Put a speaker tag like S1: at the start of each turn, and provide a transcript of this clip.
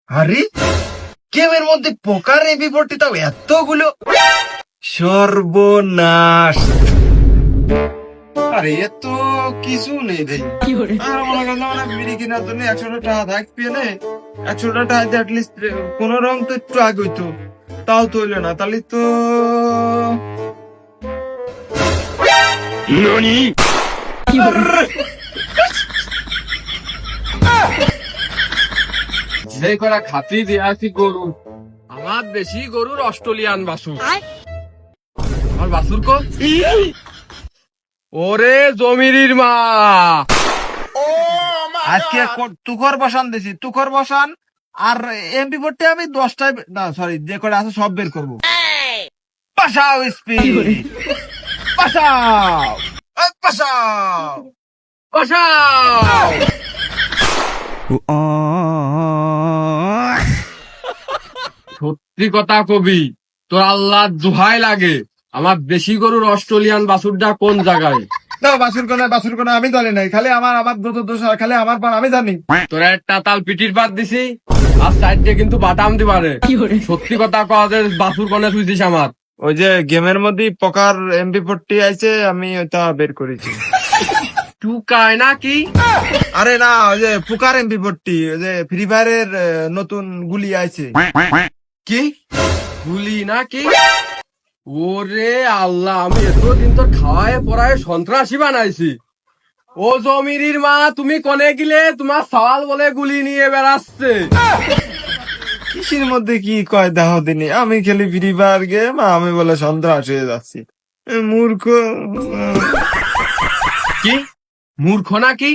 S1: আরে গেমের মধ্যে পোকার এমপি40 তাও এতগুলো, সর্বনাশ। আরে এত কিছু নেই ভাই, আর মনে করলাম না বিড়ি কেনার জন্য 100টা টাকা থাক পেলে 100টা টাকা অ্যাটলিস্ট কোন রং তো একটু আগে হইতো, তাও তো হইলো না। তাহলে তো
S2: যে করা খাতি দিয়ে আছি গরু, আমার দেশি গরুর অস্ট্রেলিয়ান বাছুর। আমার বাছুর কো ওরে জমিরির মা,
S1: আজকে তুখর বসান দিছি, তুখর বসান। আর এমপি40 আমি 10টায়, না সরি, যে করে আছে সব বের করবো। পাশাও স্পিড, পাশাও, এই পাশাও।
S2: বসাও। সত্যি কথা কবি, তোর আল্লাহ দোহাই লাগে, আমার দেশি গরুর অস্ট্রেলিয়ান বাছুরটা কোন জায়গায়?
S1: না বাছুর কোনা আমি জানি নাই, খালি আমার যত দোষ হয়, খালি আমার পান আমি জানি।
S2: তোর একটা তাল পিটির পাত দিছি, আর সাইড দিয়ে কিন্তু বাটাম দিবারে। সত্যি কথা কওয়া যে বাছুর কোনে শুইছিস আমার?
S1: ওই যে গেমের মধ্যে পকার এমপি40 আছে, আমি ওইটা বের করেছি।
S2: টুকায় নাকি?
S1: আরে না, ওই যে পুকার এমপি40, ওই যে ফ্রি ফায়ারের নতুন গুলি আছে।
S2: কি গুলি নাকি? ওরে আল্লাহ, আমি এতদিন তোর খাওয়ায় পড়ায় সন্ত্রাসী বানাইছি। ও জমিরির মা, তুমি কোনে গিলে? তোমার সওয়াল বলে গুলি নিয়ে বেড়াচ্ছে।
S1: কিসের মধ্যে কি কয় দেহ দিনই, আমি খেলি ফ্রি ফায়ার গেম, আমি বলে সন্ত্রাস হয়ে যাচ্ছি। মূর্খ।
S2: কি মূর্খ নাকি?